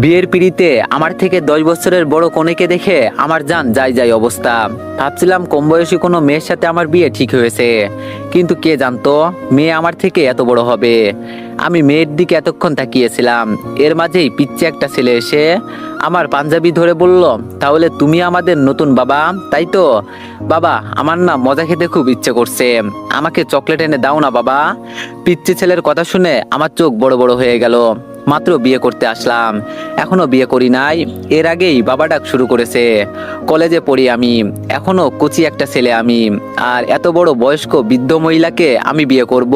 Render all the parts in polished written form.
বিয়ের পিড়িতে আমার থেকে 10 বছরের বড় কনেকে দেখে আমার জান যাই যাই অবস্থা। ভাবছিলাম কম বয়সী কোনো মেয়ের সাথে আমার বিয়ে ঠিক হয়েছে, কিন্তু কে জানতো মেয়ে আমার থেকে এত বড় হবে। আমি মেয়ের দিকে এতক্ষণ তাকিয়েছিলাম, এর মাঝেই পিচ্ছে একটা ছেলে এসে আমার পাঞ্জাবি ধরে বলল, তাহলে তুমি আমাদের নতুন বাবা, তাই তো? বাবা, আমার না মজা খেতে খুব ইচ্ছে করছে, আমাকে চকলেট এনে দাও না বাবা। পিচ্ছে ছেলের কথা শুনে আমার চোখ বড় বড় হয়ে গেল। মাত্র বিয়ে করতে আসলাম, এখনো বিয়ে করি নাই, এর আগেই বাবা ডাক শুরু করেছে। কলেজে পড়ি আমি, এখনো কচি একটা ছেলে আমি, আর এত বড় বয়স্ক বৃদ্ধ মহিলাকে আমি বিয়ে করব?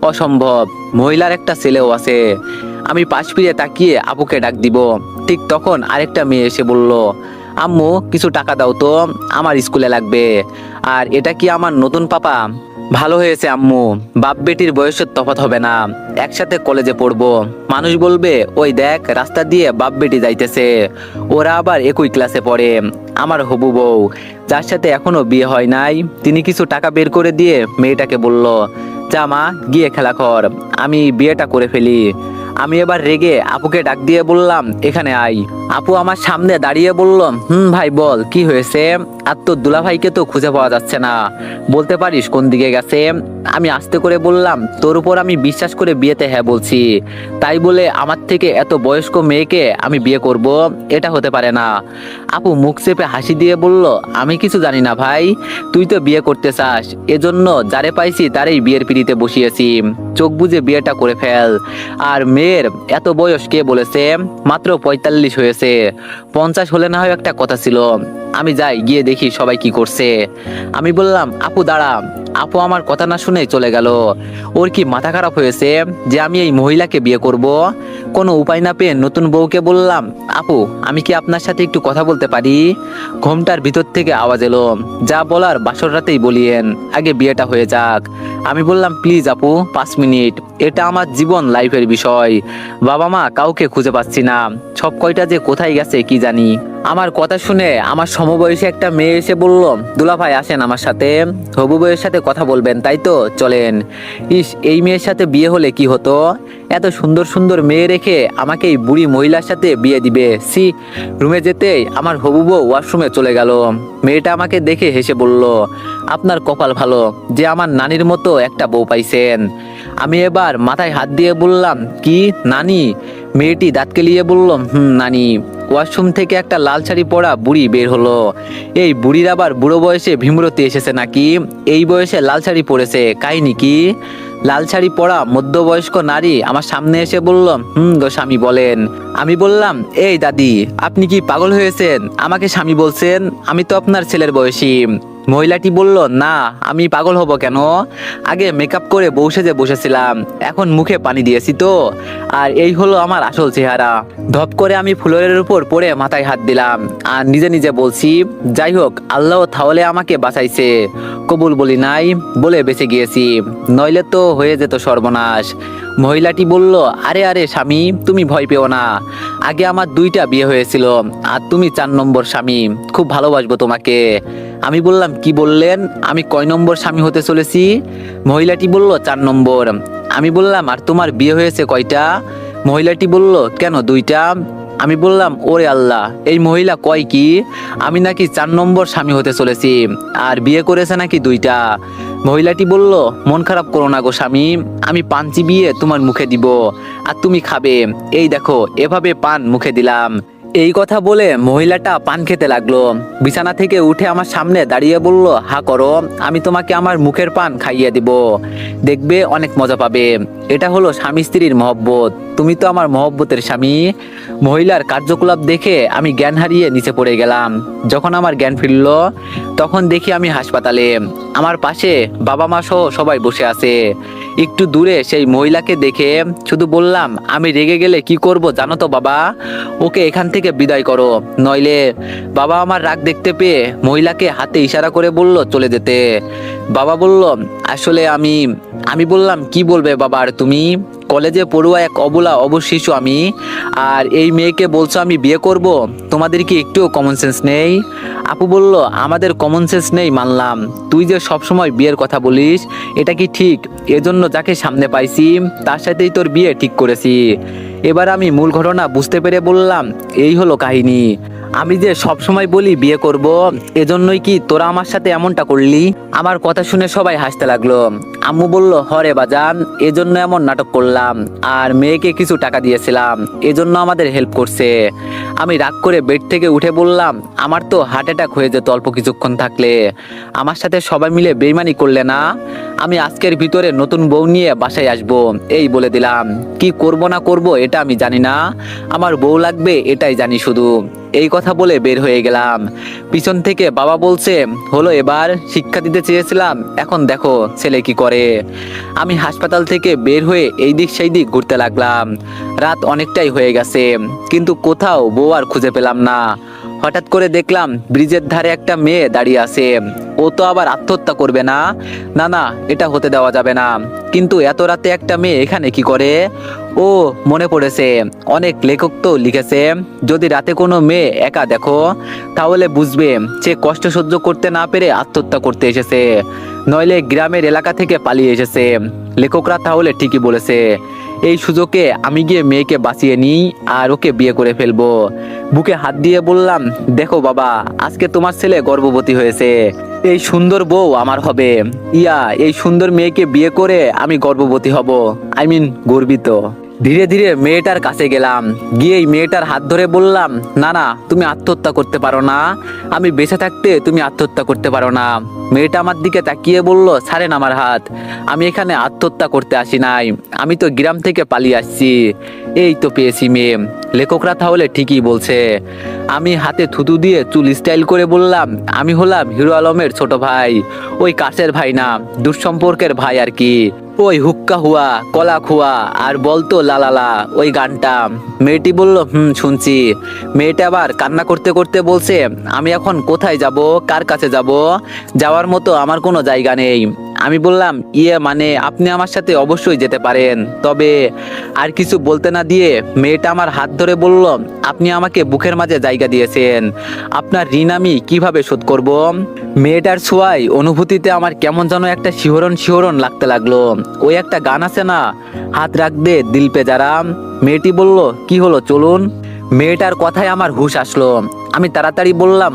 অসম্ভব। মহিলার একটা ছেলেও আছে। আমি পাশ ফিরে তাকিয়ে আপুকে ডাক দিব, ঠিক তখন আরেকটা মেয়ে এসে বলল, আম্মু কিছু টাকা দাও তো, আমার স্কুলে লাগবে। আর এটা কি আমার নতুন পাপা? ভালো হয়েছে আম্মু, বাপ বেটির বয়সের তফাৎ হবে না, একসাথে কলেজে পড়বো। মানুষ বলবে, ওই দেখ রাস্তা দিয়ে বাপ বেটি যাইতেছে, ওরা আবার একই ক্লাসে পড়ে। আমার হবু বউ, যার সাথে এখনো বিয়ে হয় নাই, তিনি কিছু টাকা বের করে দিয়ে মেয়েটাকে বলল, যা মা, গিয়ে খেলা কর, আমি বিয়েটা করে ফেলি। আমি এবার রেগে আপুকে ডাক দিয়ে বললাম, এখানে আই। আপু আমার সামনে দাঁড়িয়ে বলল, ভাই বল কি হয়েছে? আর তোর দুলাভাইকে তো খুঁজে পাওয়া যাচ্ছে না, বলতে পারিস কোন দিকে গেছে? আমি আস্তে করে বললাম, তোর উপর আমি বিশ্বাস করে বিয়েতে হ্যাঁ বলছি, তাই বলে আমার থেকে এত বয়স্ক মেয়েকে আমি বিয়ে করব? এটা হতে পারে না। আপু মুখ চেপে হাসি দিয়ে বলল, আমি কিছু জানি না ভাই, তুই তো বিয়ে করতে চাস, এজন্য যারে পাইছি তারই বিয়ের পিড়িতে বসিয়েছি, চোখ বুজে বিয়েটা করে ফেল। আর মেয়ের এত বয়স কে বলেছে? মাত্র 45 হয়েছে, 50 হলে না হয় একটা কথা ছিল। আমি যাই, গিয়ে দেখি সবাই কি করছে। আমি বললাম, আপু দাঁড়া। আপু আমার কথা না শুনে চলে গেল। ওর কি মাথা খারাপ হয়েছে যে আমি এই মহিলাকে বিয়ে করব? কোনো উপায় না পেয়ে নতুন বউকে বললাম, আপু আমি কি আপনার সাথে একটু কথা বলতে পারি? ঘোমটার ভিতর থেকে আওয়াজ এলো, যা বলার বাসর রাতেই বলিয়েন, আগে বিয়েটা হয়ে যাক। আমি বললাম, প্লিজ আপু 5 মিনিট, এটা আমার জীবন লাইফের বিষয়। বাবা মা কাউকে খুঁজে পাচ্ছি না, সব কয়টা যে কোথায় গেছে কি জানি। আমার কথা শুনে আমার সমবয়সী একটা মেয়ে এসে বলল, দুলা ভাই আসেন আমার সাথে, হবু বউয়ের সাথে কথা বলবেন তাই তো, চলেন। ইস, এই মেয়ের সাথে বিয়ে হলে কি হতো? এত সুন্দর সুন্দর মেয়ে রেখে আমাকে এই বুড়ি মহিলার সাথে বিয়ে দিবে? সি। রুমে যেতেই আমার হবু বউ ওয়াশরুমে চলে গেল। মেয়েটা আমাকে দেখে হেসে বলল, আপনার কপাল ভালো যে আমার নানির মতো একটা বউ পাইছেন। আমি এবার মাথায় হাত দিয়ে বললাম, কি নানি? মেয়েটি দাঁত কেলিয়ে বলল, নানি। ওয়াশরুম থেকে একটা লাল শাড়ি পরা বুড়ি বের হলো। এই বুড়ির আবার বুড়ো বয়সে ভীমরতি এসেছে নাকি? এই বয়সে লাল শাড়ি পরেছে, কাহিনী কি? লাল শাড়ি পরা মধ্যবয়স্ক নারী আমার সামনে এসে বলল, গো স্বামী বলেন। আমি বললাম, এই দাদি, আপনি কি পাগল হয়েছেন? আমাকে স্বামী বলছেন? আমি তো আপনার ছেলের বয়সী। মহিলাটি বলল, না, আমি পাগল হব কেন? আগে মেকআপ করে বউ সেজে বসেছিলাম, এখন মুখে পানি দিয়েছি তো। আর এই হলো আমার আসল চেহারা। ধপ করে আমি ফ্লোরের উপর পড়ে মাথায় হাত দিলাম আর নিজে নিজে বলছি, যাই হোক, আল্লাহ তাহলে আমাকে বাঁচাইছে, কবুল বলি নাই বলে বেঁচে গিয়েছি, নইলে তো হয়ে যেত সর্বনাশ। মহিলাটি বলল, আরে আরে স্বামী, তুমি ভয় পেও না, আগে আমার 2টা বিয়ে হয়েছিল, আর তুমি 4 নম্বর স্বামী, খুব ভালোবাসবো তোমাকে। আমি বললাম, কি বললেন? আমি কয় নম্বর স্বামী হতে চলেছি? মহিলাটি বলল, 4 নম্বর। আমি বললাম, আর তোমার বিয়ে হয়েছে কয়টা? মহিলাটি বলল, কেন 2টা? আমি বললাম, ওরে আল্লাহ, এই মহিলা কয় কি? আমি নাকি 4 নম্বর স্বামী হতে চলেছি, আর বিয়ে করেছে নাকি 2টা। মহিলাটি বলল, মন খারাপ করো না গো স্বামী, আমি পান চিবিয়ে তোমার মুখে দিব, আর তুমি খাবে, এই দেখো, এভাবে পান মুখে দিলাম। এই কথা বলে মহিলাটা পান খেতে লাগলো। বিছানা থেকে উঠে আমার সামনে দাঁড়িয়ে বলল, হা করো, আমি তোমাকে আমার মুখের পান খাইয়ে দিব, দেখবে অনেক মজা পাবে। এটা হলো স্বামী স্ত্রীর মহব্বত, তুমি তো আমার মহব্বতের স্বামী। মহিলার কার্যকলাপ দেখে আমি জ্ঞান হারিয়ে নিচে পড়ে গেলাম। যখন আমার জ্ঞান ফিরল, তখন দেখি আমি হাসপাতালে, আমার পাশে বাবা মা সহ সবাই বসে আছে। একটু দূরে সেই মহিলাকে দেখে শুধু বললাম, আমি রেগে গেলে কি করব জানো তো বাবা? ওকে এখান থেকে বিদায় করো, নইলে। বাবা আমার রাগ দেখতে পেয়ে মহিলাকে হাতে ইশারা করে বলল চলে যেতে। বাবা বলল, আসলে আমি বললাম, কি বলবে বাবা? আর তুমি কলেজে পড়ুয়া এক অবলা শিশু আমি, আর এই মেয়েকে বলছো আমি বিয়ে করব? তোমাদের কি একটু কমন সেন্স নেই? আপু বলল, আমাদের কমন সেন্স নেই মানলাম, তুই যে সব সময় বিয়ের কথা বলিস, এটা কি ঠিক? এজন্য যাকে সামনে পাইছি তার সাথেই তোর বিয়ে ঠিক করেছি। এবার আমি মূল ঘটনা বুঝতে পেরে বললাম, এই হলো কাহিনী। আমি যে সব সময় বলি বিয়ে করব, এজন্যই কি তোরা আমার সাথে এমনটা করলি? আমার কথা শুনে সবাই হাসতে লাগলো। আম্মু বলল, হরে বাজান, এজন্য এমন নাটক করলাম, আর মেয়েকে কিছু টাকা দিয়েছিলাম, এজন্য আমাদের হেল্প করছে। আমি রাগ করে বেড থেকে উঠে বললাম, আমার তো হার্ট অ্যাটাক হয়ে যেত অল্প কিছুক্ষণ থাকলে। আমার সাথে সবাই মিলে বেইমানি করলে না। আমি আজকের ভিতরে নতুন বউ নিয়ে বাসায় আসবো, এই বলে দিলাম। কি করব না করব এটা আমি জানি না, আমার বউ লাগবে এটাই জানি শুধু। এই কথা বলে বের হয়ে গেলাম। পিছন থেকে বাবা বলছে, হলো এবার, শিক্ষা দিতে চেয়েছিলাম, এখন দেখো ছেলে কি করে। আমি হাসপাতাল থেকে বের হয়ে এই দিক সেই দিক ঘুরতে লাগলাম। রাত অনেকটাই হয়ে গেছে, কিন্তু কোথাও বউ আর খুঁজে পেলাম না। হঠাৎ করে দেখলাম ব্রিজের ধারে একটা মেয়ে দাঁড়িয়ে আছে। ও তো আবার আত্মহত্যা করবে না? না না, এটা হতে দেওয়া যাবে না। কিন্তু এত রাতে একটা মেয়ে এখানে কি করে? ও মনে পড়েছে, অনেক লেখক তো লিখেছে, যদি রাতে কোনো মেয়ে একা দেখো তাহলে বুঝবে সে কষ্ট সহ্য করতে না পেরে আত্মহত্যা করতে এসেছে, নইলে গ্রামের এলাকা থেকে পালিয়ে এসেছে। লেখকরা তাহলে ঠিকই বলেছে। এই সুযোগে আমি গিয়ে মেয়েকে বাঁচিয়ে নিই আর ওকে বিয়ে করে ফেলবো। বুকে হাত দিয়ে বললাম, দেখো বাবা, আজকে তোমার ছেলে গর্ভবতী হয়েছে, এই সুন্দর বউ আমার হবে। এই সুন্দর মেয়েকে বিয়ে করে আমি গর্ভবতী হব, গর্বিত। ধীরে ধীরে মেয়েটার কাছে গেলাম, গিয়েই মেয়েটার হাত ধরে বললাম, না না, তুমি আত্মহত্যা করতে পারো না, আমি বেঁচে থাকতে তুমি আত্মহত্যা করতে পারো না। মেয়েটা আমার দিকে তাকিয়ে বলল, ছাড়েন আমার হাত, আমি এখানে আত্মহত্যা করতে আসি নাই, আমি তো গ্রাম থেকে পালিয়ে আসছি। এই তো পেয়েছি মেয়ে। লেখকরা তাহলে ঠিকই বলছে। আমি হাতে থুতু দিয়ে চুল স্টাইল করে বললাম, আমি হলাম হিরো আলমের ছোট ভাই, ওই কাছের ভাই না, দুঃসম্পর্কের ভাই আর কি। ওই হুক্কা হুয়া কলা খুয়া আর বলতো লালালা, ওই গানটা। মেয়েটি বলল, শুনছি। মেয়েটা আবার কান্না করতে করতে বলছে, আমি এখন কোথায় যাব, কার কাছে যাব? যাওয়ার মতো আমার কোনো জায়গা নেই। আমি বললাম, মানে আপনি আমার সাথে অবশ্যই যেতে পারেন, তবে আর কিছু বলতে না দিয়ে মেয়েটা আমার হাত ধরে বলল, আপনি আমাকে বুকের মাঝে জায়গা দিয়েছেন, আপনার ঋণ আমি কিভাবে শোধ করব? মেয়েটার ছোঁয়ায় অনুভূতিতে আমার কেমন যেন একটা শিহরণ শিহরণ লাগতে লাগলো। ওই একটা গান আছে না, হাত রাখ দে দিল পে যারা। মেয়েটি বলল, কি হলো, চলুন। মেয়েটার কথায় আমার হুঁশ আসলো। আমি তাড়াতাড়ি বললাম,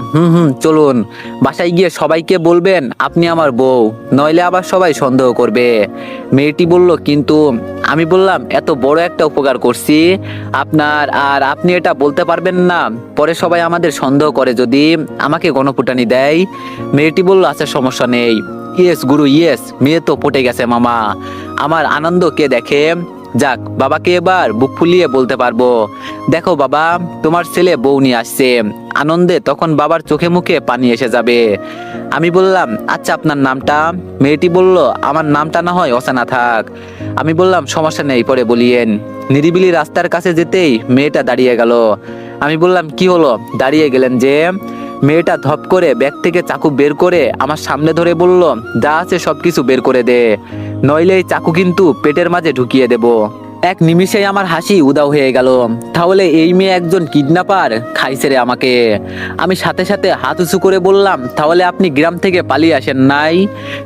চলুন। বাসায় গিয়ে সবাইকে বলবেন আপনি আমার বউ, নইলে আবার সবাই সন্দেহ করবে। মেয়েটি বলল, কিন্তু। আমি বললাম, এত বড় একটা উপকার করছি আপনার, আর আপনি এটা বলতে পারবেন না? পরে সবাই আমাদের সন্দেহ করে যদি, আমাকে গণফুটানি দেয়। মেয়েটি বলল, আচ্ছা সমস্যা নেই। ইয়েস গুরু ইয়েস, মেয়ে তো পটে গেছে মামা। আমার আনন্দ কে দেখে? যাক, বাবাকে এবার বুক ফুলিয়ে বলতে পারবো, দেখো বাবা, তোমার ছেলে বউ নিয়ে আসছে। আনন্দে তখন বাবার চোখে মুখে পানি এসে যাবে। আমি বললাম, আচ্ছা আপনার নামটা? মেয়েটি বলল, আমার নামটা না হয় অচেনা থাক। আমি বললাম, সমস্যা নেই, পরে বলিয়েন। নিরিবিলি রাস্তার কাছে যেতেই মেয়েটা দাঁড়িয়ে গেল। আমি বললাম, কি হলো, দাঁড়িয়ে গেলেন যে? মেয়েটা ধপ করে ব্যাগ থেকে চাকু বের করে আমার সামনে ধরে বলল, যা আছে সবকিছু বের করে দে, নইলে এই চাকু কিন্তু পেটের মাঝে ঢুকিয়ে দেব। এক নিমিষেই আমার হাসি উদাও হয়ে গেল। তাহলে এই মেয়ে একজন কিডন্যাপার, খাইছে রে আমাকে। আমি সাথে সাথে হাত উঁচু করে বললাম, তাহলে আপনি গ্রাম থেকে পালিয়ে আসেন নাই?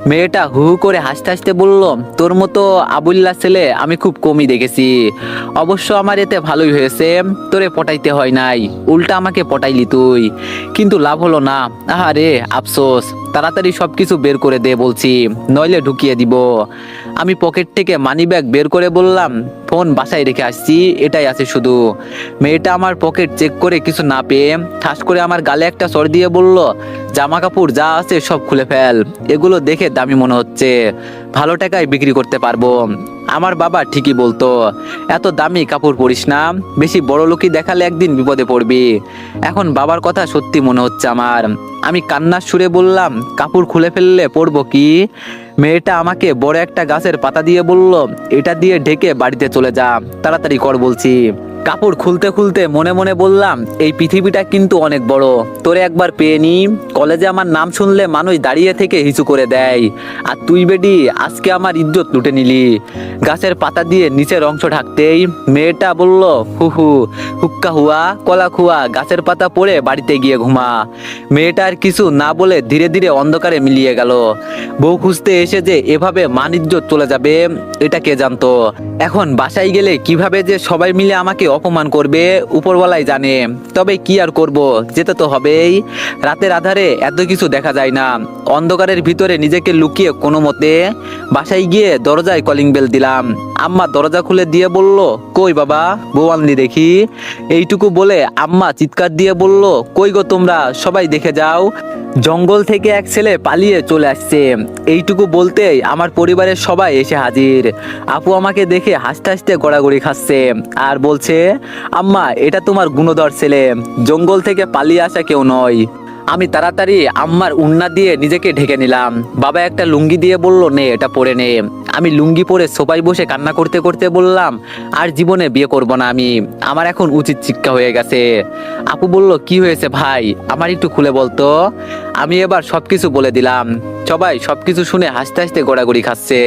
মেয়েটা হু হু করে হাসতে হাসতে বলল, তোর মতো আবুল্লা ছেলে আমি খুব কমই দেখেছি। অবশ্য আমার এতে ভালোই হয়েছে, তোরে পটাইতে হয় নাই, উল্টা আমাকে পটাইলি তুই। কিন্তু লাভ হলো না, আহারে আফসোস। তাড়াতাড়ি সবকিছু বের করে দে বলছি, নইলে ঢুকিয়ে দিব। আমি পকেট থেকে মানি ব্যাগ বের করে বললাম, ফোন বাসায় রেখে আসছি, এটাই আছে শুধু। মেয়েটা আমার পকেট চেক করে কিছু না পেয়ে ঠাস করে আমার গালে একটা চড় দিয়ে বলল, জামা কাপড় যা আছে সব খুলে ফেল, এগুলো দেখে দামি মনে হচ্ছে, ভালো টাকায় বিক্রি করতে পারবো। আমার বাবা ঠিকই বলতো, এত দামি কাপড় পরিস না, বেশি বড় লোকই দেখালে একদিন বিপদে পড়বি। এখন বাবার কথা সত্যি মনে হচ্ছে আমার। আমি কান্নার সুরে বললাম, কাপড় খুলে ফেললে পড়বো কি? মেয়েটা আমাকে বড় একটা গাছের পাতা দিয়ে বলল, এটা দিয়ে ঢেকে বাড়িতে চলে যা, তাড়াতাড়ি কর বলছি। কাপড় খুলতে খুলতে মনে মনে বললাম, এই পৃথিবীটা কিন্তু অনেক বড়। তোরে একবার পেয়ে নি। কলেজে আমার নাম শুনলে মানুষ দাঁড়িয়ে থেকে হিচু করে দেয়, আর তুই বেডি আজকে আমার ইজ্জত লুটে নিলি। গাছের পাতা দিয়ে নিচের অংশ ঢাকতেই মেয়েটা বলল, হু হু হুক্কা হুয়া কলা খুয়া, গাছের পাতা পড়ে বাড়িতে গিয়ে ঘুমা। মেয়েটার কিছু না বলে ধীরে ধীরে অন্ধকারে মিলিয়ে গেল। বউ খুঁজতে এসে যে এভাবে মান ইজ্জত চলে যাবে, এটা কে জানতো। এখন বাসায় গেলে কিভাবে যে সবাই মিলে আমাকে অপমান করবে উপরওয়ালাই জানে। তবে কি আর করব, যেতে তো হবেই। রাতের আধারে এত কিছু দেখা যায় না। অন্ধকারের ভিতরে নিজেকে লুকিয়ে কোনো মতে বাসায় গিয়ে দরজায় কলিং বেল দিলাম। আম্মা দরজা খুলে দিয়ে বলল, কই বাবা, বউ আনলি দেখি। এইটুকু বলে আম্মা চিৎকার দিয়ে বলল, কই গো তোমরা, সবাই দেখে যাও, জঙ্গল থেকে এক ছেলে পালিয়ে চলে আসছে। এইটুকু বলতেই আমার পরিবারের সবাই এসে হাজির। আপু আমাকে দেখে হাসতে হাসতে গড়াগড়ি খাচ্ছে আর বলছে, আম্মা এটা তোমার গুণধর ছেলে, জঙ্গল থেকে পালিয়ে আসা কেউ নয়। আমি তাড়াতাড়ি আম্মার উন্না দিয়ে নিজেকে ঢেকে নিলাম। বাবা একটা লুঙ্গি দিয়ে বলল, নে এটা পরে নে। আমি লুঙ্গি পরে সোফায় বসে কান্না করতে করতে বললাম, আর জীবনে বিয়ে করব না আমি, আমার এখন উচিত শিক্ষা হয়ে গেছে। আপু বলল, কি হয়েছে ভাই, আমার একটু খুলে বলতো। আমি এবার সবকিছু বলে দিলাম। সবাই সবকিছু শুনে হাসতে হাসতে গড়াগড়ি খাচ্ছে।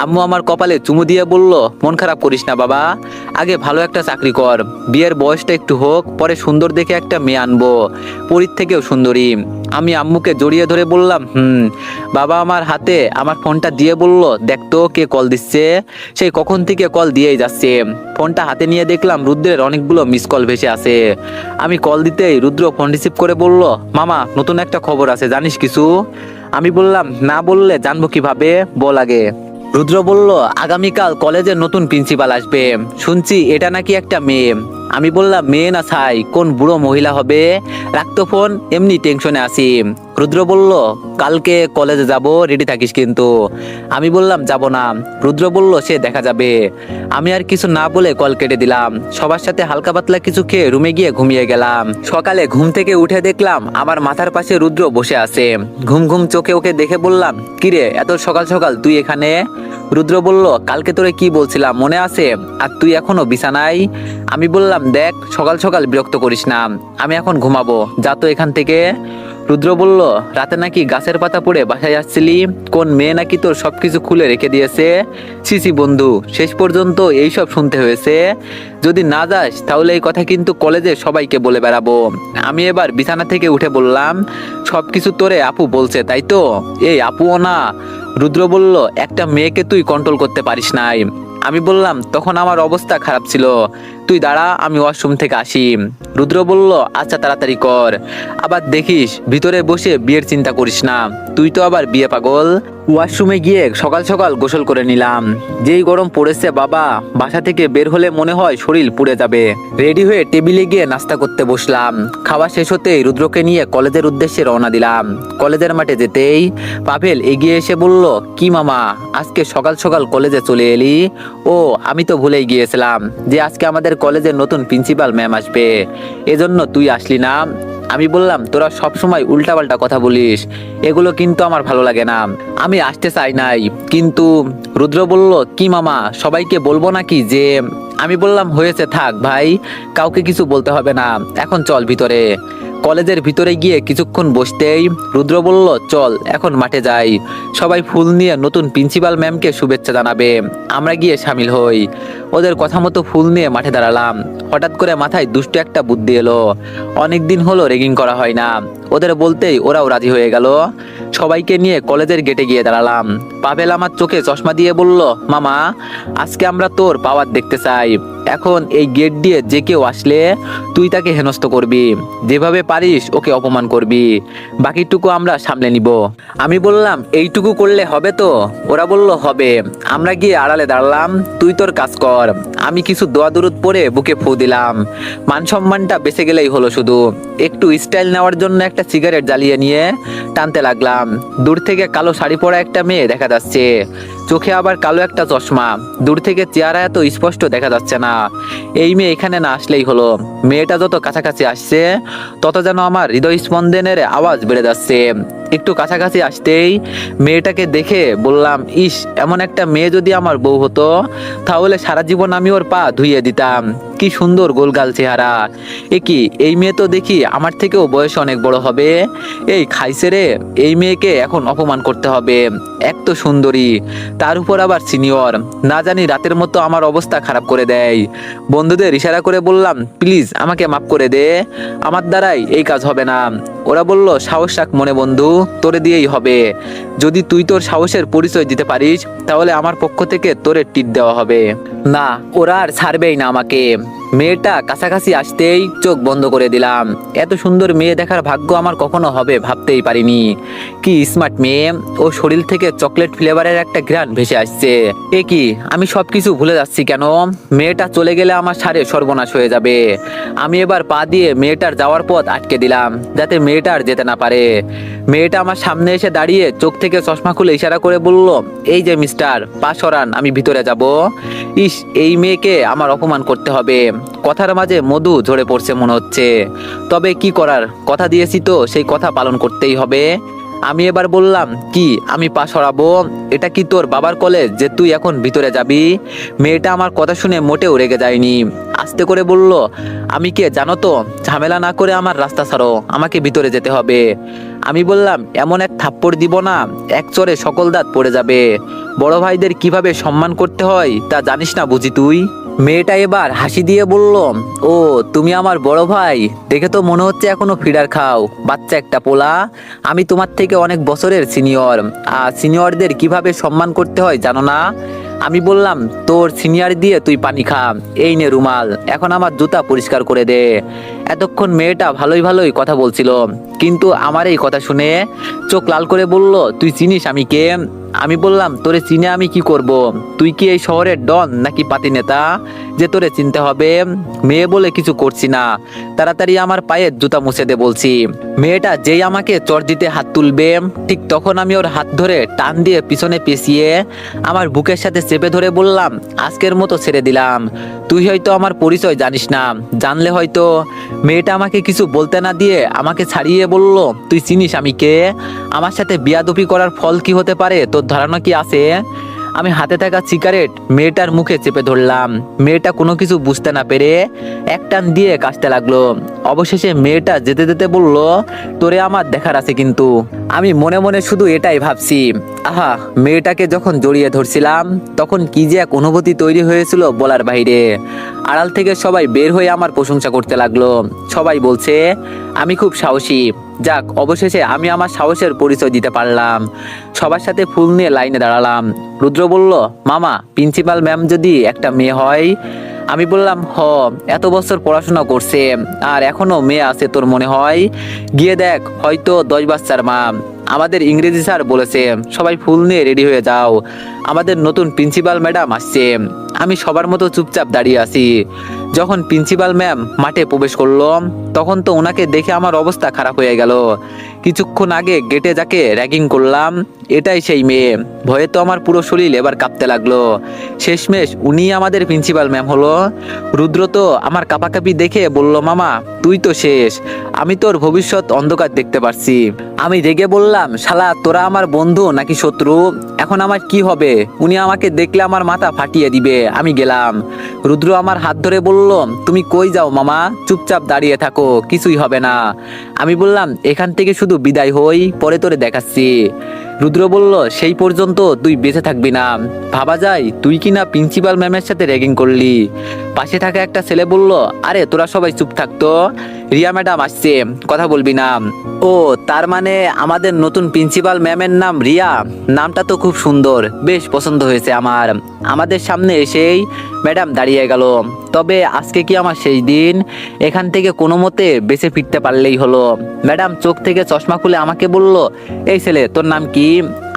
আম্মু আমার কপালে চুমু দিয়ে বলল, মন খারাপ করিস না বাবা, আগে ভালো একটা চাকরি কর, বিয়ের বয়সটা একটু হোক, পরে সুন্দর দেখে একটা মেয়ে আনবো, পরীর থেকেও সুন্দরী। আমি আম্মুকে জড়িয়ে ধরে বললাম, বাবা আমার হাতে আমার ফোনটা দিয়ে বলল, দেখতো কে কল দিচ্ছে। সেই কখন থেকে কল দিয়েই যাচ্ছে। ফোনটা হাতে নিয়ে দেখলাম রুদ্রের অনেকগুলো মিস কল ভেসে আছে। আমি কল দিতেই রুদ্র ফোন রিসিভ করে বলল, মামা নতুন একটা খবর আছে, জানিস কিছু? আমি বললাম, না বললে জানবো কিভাবে, বল আগে। রুদ্র বলল, আগামীকাল কলেজের নতুন প্রিন্সিপাল আসবে, শুনছি এটা নাকি একটা মেয়ে। আমি বললাম, মেয়ে না ছাই, কোন বুড়ো মহিলা হবে, রাখতো ফোন, এমনি টেনশনে আছি। রুদ্র বলল, কালকে কলেজে যাব, রেডি থাকিস কিন্তু। আমি বললাম, যাব না। রুদ্র বলল, সে দেখা যাবে। আমি আর কিছু না বলে কল কেটে দিলাম। সবার সাথে হালকা পাতলা কিছু খেয়ে রুমে গিয়ে ঘুমিয়ে গেলাম। সকালে ঘুম থেকে উঠে দেখলাম আমার মাথার পাশে রুদ্র বসে আছে। ঘুম ঘুম চোখে ওকে দেখে বললাম, কিরে এত সকাল সকাল তুই এখানে? রুদ্র বলল, কালকে তোরে কি বলছিলাম মনে আছে, আর তুই এখনো বিছানায়? আমি বললাম, দেখ সকাল সকাল বিরক্ত করিস না, আমি এখন ঘুমাবো, যা তো এখান থেকে। রুদ্র বলল, রাতে নাকি গাছের পাতা পড়ে বাসায় আসছিলি, কোন মেয়ে নাকি তোর সবকিছু খুলে রেখে দিয়েছে। সিসি বন্ধু, শেষ পর্যন্ত এইসব শুনতে হয়েছে। যদি না যাস তাহলে এই কথা কিন্তু কলেজে সবাইকে বলে বেড়াবো। আমি এবার বিছানা থেকে উঠে বললাম, সবকিছু তোরে আপু বলছে তাই তো? এই আপুও না। রুদ্র বলল, একটা মেয়েকে তুই কন্ট্রোল করতে পারিস নাই। আমি বললাম, তখন আমার অবস্থা খারাপ ছিল, তুই দাঁড়া আমি ওয়াশরুম থেকে আসি। রুদ্র বলল, আচ্ছা তাড়াতাড়ি কর, আবার দেখিস ভিতরে বসে বিয়ের চিন্তা করিস না, তুই তো আবার বিয়ে পাগল। ওয়াশরুমে গিয়ে সকাল সকাল গোসল করে নিলাম। যেই গরম পড়েছে বাবা, বাসা থেকে বের হলে মনে হয় শরীর পুড়ে যাবে। রেডি হয়ে টেবিলে গিয়ে নাস্তা করতে বসলাম। খাওয়া শেষ হতেই রুদ্রকে নিয়ে কলেজের উদ্দেশ্যে রওনা দিলাম। কলেজের মাঠে যেতেই পাভেল এগিয়ে এসে বলল, কি মামা আজকে সকাল সকাল কলেজে চলে এলি? ও আমি তো ভুলেই গিয়েছিলাম যে আজকে আমাদের কলেজের নতুন প্রিন্সিপাল ম্যাম আসবে, এজন্য তুই আসলি না। আমি বললাম, তোরা সবসময় উল্টাপাল্টা কথা বলিস, এগুলো কিন্তু আমার ভালো লাগে না, আমি আসতে চাই নাই কিন্তু। রুদ্র বলল, কি মামা সবাইকে বলবো নাকি যে? আমি বললাম, হয়েছে থাক ভাই, কাউকে কিছু বলতে হবে না, এখন চল ভিতরে। কলেজের ভিতরে গিয়ে কিছুক্ষণ বসতেই রুদ্র বলল, চল এখন মাঠে যাই, সবাই ফুল নিয়ে নতুন প্রিন্সিপাল ম্যামকে শুভেচ্ছা জানাবে, আমরা গিয়ে সামিল হই। ওদের কথা মতো ফুল নিয়ে মাঠে দাঁড়ালাম। হঠাৎ করে মাথায় দুষ্ট একটা বুদ্ধি এলো। অনেকদিন হলো রেগিং করা হয় না, ওদের বলতেই ওরাও রাজি হয়ে গেল। সবাইকে নিয়ে কলেজের গেটে গিয়ে দাঁড়ালাম। পাভেল আমার চোখে চশমা দিয়ে বলল, মামা আজকে আমরা তোর পাওয়ার দেখতে চাই। এখন এই গেট দিয়ে যে কেউ আসলে তুই তাকে হেনস্থ করবি, যেভাবে পারিস ওকে অপমান করবি, বাকিটুকু আমরা সামলে নিব। আমি বললাম, এইটুকু করলে হবে তো? ওরা বলল, হবে। আমরা গিয়ে আড়ালে দাঁড়ালাম, তুই তোর কাজ কর। আমি কিছু দোয়া দুরুদ পরে বুকে ফু দিলাম। মান সম্মানটা বেঁচে গেলেই হলো, শুধু একটু স্টাইল নেওয়ার জন্য একটা সিগারেট জ্বালিয়ে নিয়ে টানতে লাগলাম। দূর থেকে কালো শাড়ি পরা একটা মেয়ে দেখা যাচ্ছে, চোখে আবার কালো একটা চশমা, দূর থেকে চেহারা এত স্পষ্ট দেখা যাচ্ছে না। এই মেয়ে এখানে না আসলেই হলো। মেয়েটা যত কাছাকাছি আসছে তত যেন আমার হৃদয় স্পন্দনের আওয়াজ বেড়ে যাচ্ছে। একটু কাছাকাছি আসতেই মেয়েটাকে দেখে বললাম, ইস এমন একটা মেয়ে যদি আমার বউ হতো তাহলে সারা জীবন আমি ওর পা ধুইয়ে দিতাম। কি সুন্দর গোলগাল চেহারা। কি এই মেয়ে তো দেখি আমার থেকেও বয়স অনেক বড় হবে। এই খাইছে রে, এই মেয়েকে এখন অপমান করতে হবে। এক তো সুন্দরী, তার উপর আবার সিনিয়র, না জানি রাতের মতো আমার অবস্থা খারাপ করে দেয়। বন্ধুদের ইশারা করে বললাম, প্লিজ আমাকে মাফ করে দে, আমার দ্বারাই এই কাজ হবে না। ওরা বলল, সাহস রাখ মনে বন্ধু, তোরে দিয়েই হবে। যদি তুই তোর সাহসের পরিচয় দিতে পারিস তাহলে আমার পক্ষ থেকে তোরে টিট দেওয়া হবে। না, ওরা আর ছাড়বেই না আমাকে। মেয়েটা কাছাকাছি আসতেই চোখ বন্ধ করে দিলাম। এত সুন্দর মেয়ে দেখার ভাগ্য আমার কখনো হবে ভাবতেই পারিনি। কি স্মার্ট মেয়ে, ও শরীর থেকে চকলেট ফ্লেভারের একটা ঘ্রাণ ভেসে আসছে। কি আমি সবকিছু ভুলে যাচ্ছি কেন? মেয়েটা চলে গেলে আমার সারে সর্বনাশ হয়ে যাবে। আমি এবার পা দিয়ে মেয়েটার যাওয়ার পথ আটকে দিলাম, যাতে মেয়েটা আর যেতে না পারে। মেয়েটা আমার সামনে এসে দাঁড়িয়ে চোখ থেকে চশমা খুলে ইশারা করে বলল, এই যে মিস্টার, পা সরান, আমি ভিতরে যাব। ইস, এই মেয়েকে আমার অপমান করতে হবে। কথার মাঝে মধু ঝরে পড়ছে মনে হচ্ছে। তবে কি করার, কথা দিয়েছি তো সেই কথা পালন করতেই হবে। আমি এবার বললাম, কি আমি পা সরাবো? এটা কি তোর বাবার কলেজ যে তুই এখন ভিতরে যাবি? মেয়েটা আমার কথা শুনে মোটেও রেগে যায়নি, আস্তে করে বলল, আমি কে জানো তো, ঝামেলা না করে আমার রাস্তা ছাড়ো, আমাকে ভিতরে যেতে হবে। আমি বললাম, এমন এক থাপ্পড় দিব না, এক চড়ে সকল দাঁত পড়ে যাবে। বড় ভাইদের কিভাবে সম্মান করতে হয় তা জানিস না বুঝি তুই? মেয়েটা এবার হাসি দিয়ে বলল, ও তুমি আমার বড় ভাই, দেখে তো মনে হচ্ছে এখনো ফিডার খাও, বাচ্চা একটা পোলা। আমি তোমার থেকে অনেক বছরের সিনিয়র, আর সিনিয়রদের কিভাবে সম্মান করতে হয় জানো না? আমি বললাম, তোর সিনিয়র দিয়ে তুই পানি খা, এই নে রুমাল, এখন আমার জুতা পরিষ্কার করে দে। এতক্ষণ মেয়েটা ভালোই ভালোই কথা বলছিল, কিন্তু আমার এই কথা শুনে চোখ লাল করে বলল, তুই চিনিস আমি কে? আমি বললাম, তোরে চিনে আমি কি করব? তুই কি এই শহরের ডন নাকি পাতি নেতা যে তোরে চিনতে হবে? মেয়ে বলে কিছু করছি না, তাড়াতাড়ি আমার পায়ের জুতা মুছে দে বলছি। মেয়েটা যেই আমাকে চড় দিতে হাত তুলবে, ঠিক তখন আমি ওর হাত ধরে টান দিয়ে পিছনে পেঁচিয়ে আমার বুকের সাথে চেপে ধরে বললাম, আজকের মতো ছেড়ে দিলাম, তুই হয়তো আমার পরিচয় জানিস না, জানলে হয়তো। মেয়েটা আমাকে কিছু বলতে না দিয়ে আমাকে ছাড়িয়ে বলল, তুই চিনিস আমি কে? আমার সাথে বিয়াদবি করার ফল কি হতে পারে তোর ধারণা কি আছে? আমি হাতে থাকা সিগারেট মেয়েটার মুখে চেপে ধরলাম। মেয়েটা কোনো কিছু বুঝতে না পেরে এক টান দিয়ে কাশতে লাগলো। অবশেষে মেয়েটা যেতে যেতে বলল, তোরে আমার দেখার আছে কিন্তু। আমি মনে মনে শুধু এটাই ভাবছি, আহা, মেয়েটাকে যখন জড়িয়ে ধরছিলাম তখন কি যে এক অনুভূতি তৈরি হয়েছিল বলার বাইরে। আড়াল থেকে সবাই বের হয়ে আমার প্রশংসা করতে লাগলো। সবাই বলছে আমি খুব সাহসী। যাক, অবশেষে আমি আমার সাহসের পরিচয় দিতে পারলাম। সবার সাথে ফুল নিয়ে লাইনে দাঁড়ালাম। রুদ্র বলল, মামা, প্রিন্সিপাল ম্যাম যদি একটা মেয়ে হয়? আমি বললাম, এত বছর পড়াশোনা করছে আর এখনো মেয়ে আছে তোর মনে হয়? গিয়ে দেখ, হয়তো 10 বাচ্চার মা। আমাদের ইংরেজি স্যার বলেছে সবাই ফুল নিয়ে রেডি হয়ে যাও, আমাদের নতুন প্রিন্সিপাল ম্যাডাম আসছে। আমি সবার মতো চুপচাপ দাঁড়িয়ে আছি। যখন প্রিন্সিপাল ম্যাম মাঠে প্রবেশ করলো তখন তো ওনাকে দেখে আমার অবস্থা খারাপ হয়ে গেল। কিছুক্ষণ আগে গেটে যাকে র্যাগিং করলাম এটাই সেই মেয়ে। ভয়ে তো আমার পুরো শরীর এবার কাঁপতে লাগলো। শেষমেশ উনি আমাদের প্রিন্সিপাল ম্যাম হলো। রুদ্র তো আমার কাঁপাকাঁপি দেখে বলল, মামা তুই তো শেষ, আমি তোর ভবিষ্যৎ অন্ধকার দেখতে পারছি। আমি রেগে বললাম, শালা তোরা আমার বন্ধু নাকি শত্রু? এখন আমার কি হবে? উনি আমাকে দেখলে আমার মাথা ফাটিয়ে দিবে। আমি গেলাম। রুদ্র আমার হাত ধরে বলল, তুমি কই যাও মামা? চুপচাপ দাঁড়িয়ে থাকো, কিছুই হবে না। আমি বললাম, এখান থেকে শুধু বিদায় হই, পরে তোরে দেখাচ্ছি। রুদ্র বলল, সেই পর্যন্ত তুই বেঁচে থাকবি না। ভাবা যায় তুই কি না প্রিন্সিপাল ম্যামের সাথে র্যাগিং করলি। পাশে থাকা একটা ছেলে বলল, আরে তোরা সবাই চুপ থাকতো, রিয়া ম্যাডাম আসছে, কথা বলবি না। ও, তার মানে আমাদের নতুন প্রিন্সিপাল ম্যামের নাম রিয়া? নামটা তো খুব সুন্দর, বেশ পছন্দ হয়েছে আমার। আমাদের সামনে এসেই ম্যাডাম দাঁড়িয়ে গেল। তবে আজকে কি আমার সেই দিন? এখান থেকে কোনো মতে বেঁচে ফিরতে পারলেই হলো। ম্যাডাম চোখ থেকে চশমা খুলে আমাকে বলল, এই ছেলে তোর নাম কি?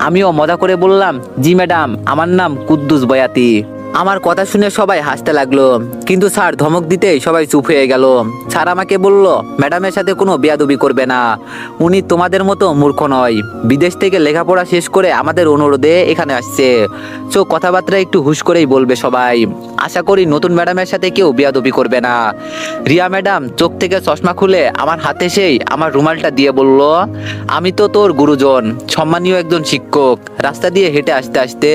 আমিও মজা করে বললাম, জি ম্যাডাম, আমার নাম কুদ্দুস বয়াতি। আমার কথা শুনে সবাই হাসতে লাগলো, কিন্তু স্যার ধমক দিতেই সবাই চুপ হয়ে গেল। স্যার আমাকে বলল, ম্যাডামের সাথে কোনো বেয়াদবি করবে না, উনি তোমাদের মতো মূর্খ নয়, বিদেশ থেকে লেখাপড়া শেষ করে আমাদের অনুরোধে এখানে আসছে। সো কথাবার্তা একটু হুশ করেই বলবে সবাই। আশা করি নতুন ম্যাডামের সাথে কেউ বেয়াদবি করবে না। রিয়া ম্যাডাম চোখ থেকে চশমা খুলে আমার হাতে সেই আমার রুমালটা দিয়ে বলল, আমি তো তোর গুরুজন, সম্মানীয় একজন শিক্ষক। রাস্তা দিয়ে হেঁটে আসতে আসতে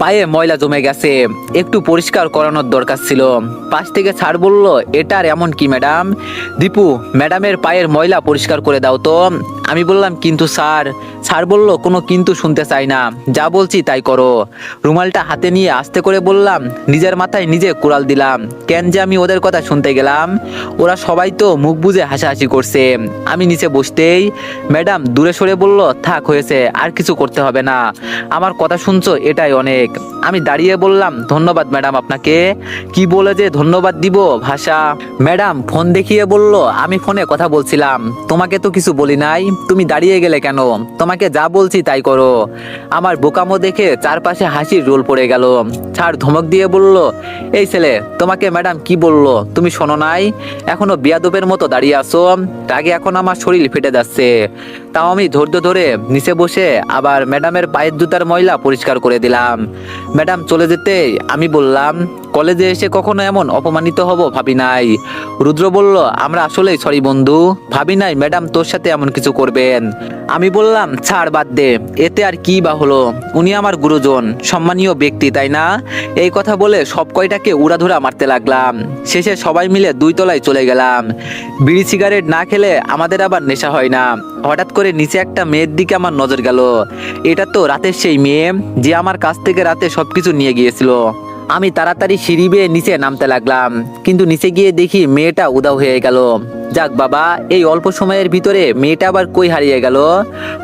পায়ে ময়লা জমে গেছে, একটু পরিষ্কার করানোর দরকার ছিল। পাশ থেকে স্যার বলল, এটার এমন কি ম্যাডাম? দীপু, ম্যাডামের পায়ের ময়লা পরিষ্কার করে দাও তো। আমি বললাম, কিন্তু স্যার। স্যার বলল, কোনো কিন্তু শুনতে চাই না, যা বলছি তাই করো। রুমালটা হাতে নিয়ে আস্তে করে বললাম, নিজের মাথায় নিজে কুড়াল দিলাম। কেন যে আমি ওদের কথা শুনতে গেলাম? ওরা সবাই তো মুখ বুজে হাসাহাসি করছে। আমি নিচে বসতেই ম্যাডাম দূরে সরে বলল, থাক হয়েছে, আর কিছু করতে হবে না, আমার কথা শুনছো এটাই অনেক। আমি দাঁড়িয়ে বললাম, ধন্যবাদ ম্যাডাম আপনাকে। কি বলে যে ধন্যবাদ দিব ভাষা। ম্যাডাম ফোন দেখিয়ে বলল, আমি ফোনে কথা বলছিলাম, তোমাকে তো কিছু বলি নাই, তুমি দাঁড়িয়ে গেলে কেন? তোমাকে যা বলছি তাই করো। আমার বোকামো দেখে চারপাশে হাসির রোল পড়ে গেল। স্যার ধমক দিয়ে বলল, এই ছেলে, তোমাকে ম্যাডাম কি বললো তুমি শোনো নাই? এখনো বিয়াদবের মতো দাঁড়িয়ে আছো। রাগে এখন আমার শরীর ফেটে যাচ্ছে। তাও আমি ধৈর্য ধরে নিচে বসে আবার ম্যাডামের পায়ের জুতার ময়লা পরিষ্কার করে দিলাম। ম্যাডাম চলে যেতে আমি বললাম, কলেজে এসে কখনো এমন অপমানিত হব ভাবি নাই। রুদ্র বলল, আমরা আসলেই সরি বন্ধু, ভাবি নাই ম্যাডাম তোর সাথে এমন কিছু করবেন। আমি বললাম, ছাড় বাদ দে, এতে আর কি বা হলো, উনি আমার গুরুজন, সম্মানীয় ব্যক্তি, তাই না? এই কথা বলে সব কয়টাকে উড়াধুরা মারতে লাগলাম। শেষে সবাই মিলে 2 তলায় চলে গেলাম। বিড়ি সিগারেট না খেলে আমাদের আবার নেশা হয় না। হঠাৎ করে নিচে একটা মেয়ের দিকে আমার নজর গেল। এটা তো রাতের সেই মেয়ে যে আমার কাছ থেকে রাতে সবকিছু নিয়ে গিয়েছিল। আমি তাড়াতাড়ি সিঁড়ি বেয়ে নিচে নামতে লাগলাম, কিন্তু নিচে গিয়ে দেখি মেয়েটা উধাও হয়ে গেল। যাক বাবা, এই অল্প সময়ের ভিতরে মেয়েটা আবার কই হারিয়ে গেল?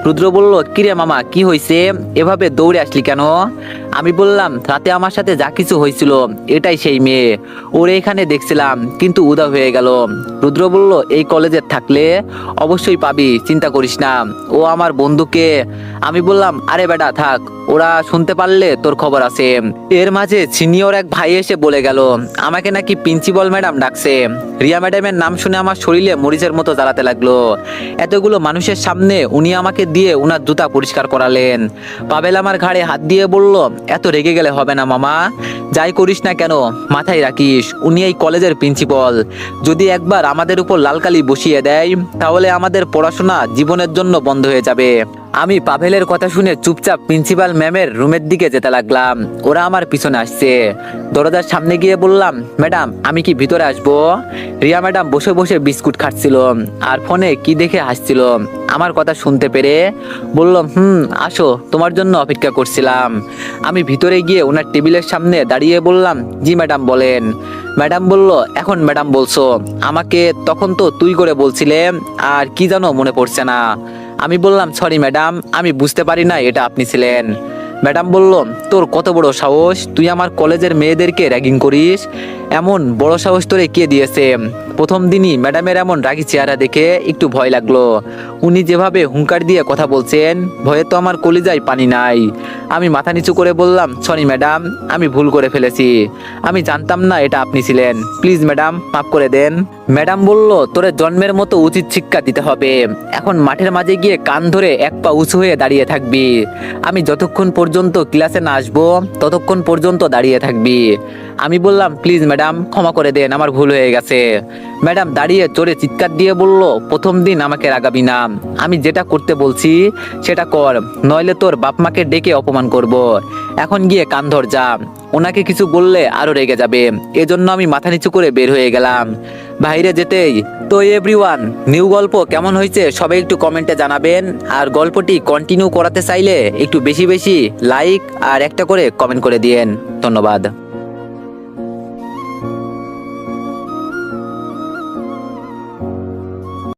রুদ্র বলল, কিরে মামা, কি হয়েছে, এভাবে দৌড়ে আসলি কেন? আমি বললাম, রাতে আমার সাথে যা কিছু হয়েছিল এটাই সেই মেয়ে, ওরে এখানে দেখছিলাম কিন্তু উধাও হয়ে গেল। রুদ্র বলল, এই কলেজে থাকলে অবশ্যই পাবি, চিন্তা করিস না, ও আমার বন্ধুকে। আমি বললাম, আরে বেটা থাক, ওরা শুনতে পারলে তোর খবর আছে। এর মাঝে সিনিয়র এক ভাই এসে বলে গেল, আমাকে নাকি প্রিন্সিপাল ম্যাডাম ডাকছে। রিয়া ম্যাডামের নাম শুনে আমার শরীরে মরিচের মতো জ্বালাতে লাগলো। এতগুলো মানুষের সামনে উনি আমাকে দিয়ে উনার জুতা পরিষ্কার করালেন। পাবেল আমার ঘাড়ে হাত দিয়ে বলল, এত রেগে গেলে হবে না মামা, যাই করিস না কেন মাথায় রাখিস উনি এই কলেজের প্রিন্সিপাল। যদি একবার আমাদের উপর লালকালি বসিয়ে দেয় তাহলে আমাদের পড়াশোনা জীবনের জন্য বন্ধ হয়ে যাবে। আমি পাভেলের কথা শুনে চুপচাপ প্রিন্সিপাল ম্যামের রুমের দিকে যেতে লাগলাম। ওরা আমার পিছনে আসছে। দরজার সামনে গিয়ে বললাম, ম্যাডাম আমি কি ভিতরে আসবো? রিয়া ম্যাডাম বসে বসে বিস্কুট খাচ্ছিল আর ফোনে কি দেখে হাসছিল। আমার কথা শুনতে পেরে বলল, আসো, তোমার জন্য অপেক্ষা করছিলাম। আমি ভিতরে গিয়ে ওনার টেবিলের সামনে দাঁড়িয়ে বললাম, জি ম্যাডাম বলেন। ম্যাডাম বলল, এখন ম্যাডাম বলছো, আমাকে তখন তো তুই করে বলছিলে, আর কি জানো মনে পড়ছে না। আমি বললাম, সরি ম্যাডাম, আমি বুঝতে পারি না এটা আপনি ছিলেন। ম্যাডাম বলল, তোর কত বড় সাহস, তুই আমার কলেজের মেয়েদেরকে র্যাগিং করিস? এমন বড় সাহস তোরে কে দিয়েছে? প্রথম দিনই ম্যাডামের এমন রাগী চেহারা দেখে একটু ভয় লাগলো। উনি যেভাবে হুঙ্কার দিয়ে কথা বলছেন, ভয়ে তো আমার কলিজায় পানি নাই। আমি মাথা নিচু করে বললাম, সরি ম্যাডাম, আমি ভুল করে ফেলেছি, আমি জানতাম না এটা আপনি ছিলেন, প্লিজ ম্যাডাম মাফ করে দেন। ম্যাডাম বলল, তোরে জন্মের মতো উচিত শিক্ষা দিতে হবে, এখন মাঠের মাঝে গিয়ে কান ধরে এক পা উঁচু হয়ে দাঁড়িয়ে থাকবি। আমি যতক্ষণ পর্যন্ত ক্লাসে না আসবো ততক্ষণ পর্যন্ত দাঁড়িয়ে থাকবি। আমি বললাম, প্লিজ ম্যাডাম ক্ষমা করে দেন, আমার ভুল হয়ে গেছে। ম্যাডাম দাঁড়িয়ে চড়ে চিৎকার দিয়ে বলল, প্রথম দিন আমাকে রাগাবি না, আমি যেটা করতে বলছি সেটা কর, নইলে তোর বাপ মাকে ডেকে অপমান করব। এখন গিয়ে কান ধর যা, ওনাকে কিছু বললে আরো রেগে যাবে। এজন্য আমি মাথা নিচু করে বের হয়ে গেলাম। বাইরে যেতেই, তো এভরিওয়ান, নিউ গল্প কেমন হয়েছে সবাই একটু কমেন্টে জানাবেন। আর গল্পটি কন্টিনিউ করাতে চাইলে একটু বেশি বেশি লাইক আর একটা করে কমেন্ট করে দিয়েন। ধন্যবাদ।